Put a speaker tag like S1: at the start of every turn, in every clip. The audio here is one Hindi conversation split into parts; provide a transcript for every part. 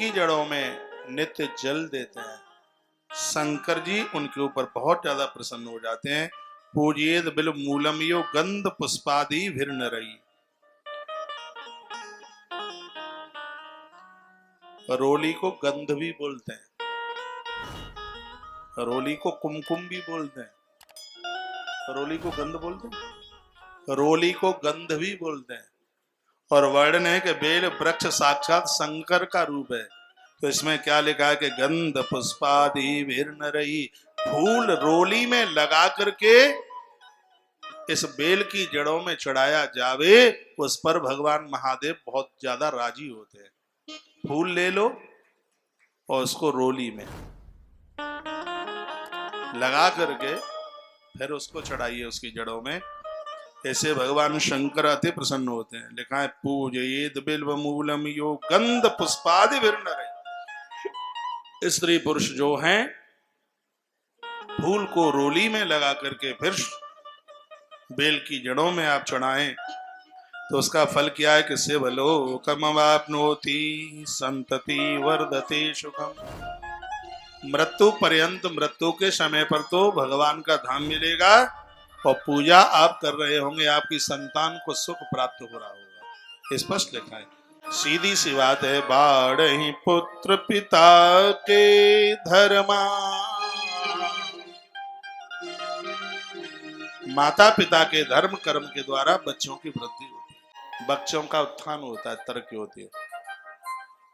S1: की जड़ों में नित्य जल देते हैं। शंकर जी उनके ऊपर बहुत ज्यादा प्रसन्न हो जाते हैं। पूजिएद बिल मूलम यो गंध पुष्पादि भिर नरई। रोली को गंध भी बोलते हैं, रोली को कुमकुम भी बोलते हैं, रोली को गंध बोलते हैं, रोली को गंध भी बोलते हैं। और वर्णन है कि बेल वृक्ष साक्षात शंकर का रूप है। तो इसमें क्या लिखा है कि गंध पुष्पादि भिर्नरई, फूल रोली में लगा करके इस बेल की जड़ों में चढ़ाया जावे, उस पर भगवान महादेव बहुत ज्यादा राजी होते हैं। फूल ले लो और उसको रोली में लगा करके फिर उसको चढ़ाइए उसकी जड़ों में। ऐसे भगवान शंकर अति प्रसन्न होते हैं। लिखा है पूजयेद बिल्व मूलम यो गंध पुष्पादि भिर्नरई। स्त्री पुरुष जो हैं फूल को रोली में लगा करके फिर बेल की जड़ों में आप चढ़ाएं तो उसका फल क्या है कि शिवलोकमवाप्नोति संतति वर्धते सुखम। मृत्यु पर्यंत, मृत्यु के समय पर तो भगवान का धाम मिलेगा और पूजा आप कर रहे होंगे, आपकी संतान को सुख प्राप्त हो रहा होगा। स्पष्ट लिखा है, सीधी सी बात है। बाढ़हि पुत्र पिता के धर्मा, माता पिता के धर्म कर्म के द्वारा बच्चों की वृद्धि होती है, बच्चों का उत्थान होता है, तरक्की होती है।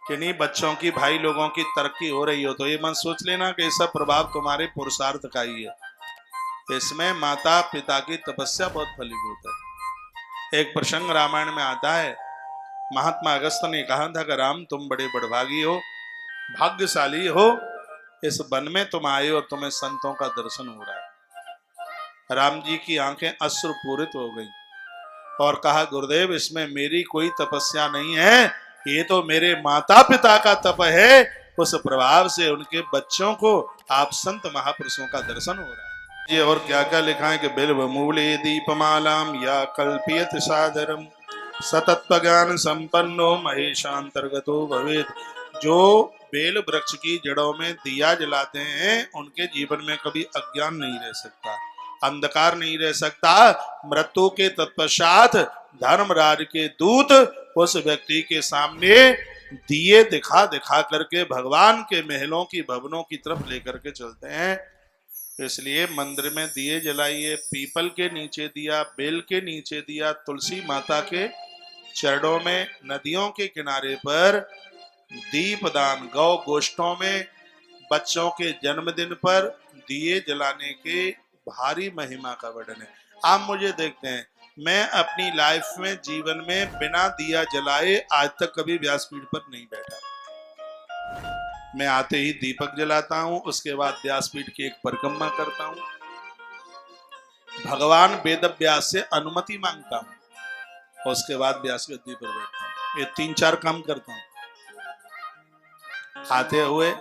S1: कि नहीं, बच्चों की, भाई लोगों की तरक्की हो रही हो तो ये मन सोच लेना कि इसका प्रभाव तुम्हारे पुरुषार्थ का ही है। इसमें माता पिता की तपस्या बहुत फलीभूत है। एक प्रसंग रामायण में आता है, महात्मा अगस्त ने कहा था कि राम तुम बड़े बड़भागी हो, भाग्यशाली हो, इस वन में तुम आए और तुम्हें संतों का दर्शन हो रहा है। राम जी की आंखें अश्रुपूरित हो गई और कहा गुरुदेव इसमें मेरी कोई तपस्या नहीं है, ये तो मेरे माता पिता का तप है, उस प्रभाव से उनके बच्चों को आप संत महापुरुषों का दर्शन हो रहा है। ये और क्या क्या लिखा है कि बिल्व मूले दीपमालाम या कल्पियत सादरम सतत्व ज्ञान संपन्नो महेशांतर्गतो भवेद। जो बेल वृक्ष की जड़ों में दिया जलाते हैं उनके जीवन में कभी अज्ञान नहीं रह सकता, अंधकार नहीं रह सकता। मृत्यु के तत्पश्चात धर्मराज के दूत उस व्यक्ति के सामने दिए दिखा दिखा करके भगवान के महलों की, भवनों की तरफ लेकर के चलते हैं। इसलिए मंदिर में दिए जलाइए, पीपल के नीचे दिया, बेल के नीचे दिया, तुलसी माता के चरणों में, नदियों के किनारे पर दीपदान, गौ गोष्ठों में, बच्चों के जन्मदिन पर दिए जलाने के भारी महिमा का वर्णन है। आप मुझे देखते हैं, मैं अपनी लाइफ में, जीवन में बिना दिया जलाए आज तक कभी व्यासपीठ पर नहीं बैठा। मैं आते ही दीपक जलाता हूं, उसके बाद व्यासपीठ की एक परिक्रमा करता हूं, भगवान वेद व्यास से अनुमति मांगता हूं और उसके बाद व्यास गद्दी पर बैठता हूं। ये 3-4 काम करता हूं। आते हुए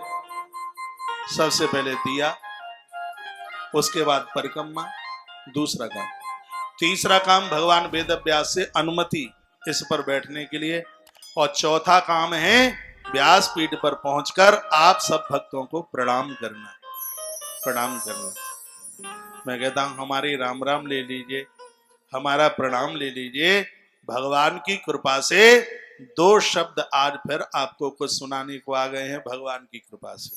S1: सबसे पहले दिया, उसके बाद परिक्रमा, दूसरा काम। तीसरा काम भगवान वेद व्यास से अनुमति इस पर बैठने के लिए, और चौथा काम है व्यासपीठ पर पहुंचकर आप सब भक्तों को प्रणाम करना, प्रणाम करना। मैं कहता हूं हमारी राम राम ले लीजिए, हमारा प्रणाम ले लीजिए। भगवान की कृपा से 2 शब्द आज फिर आपको कुछ सुनाने को आ गए हैं, भगवान की कृपा से।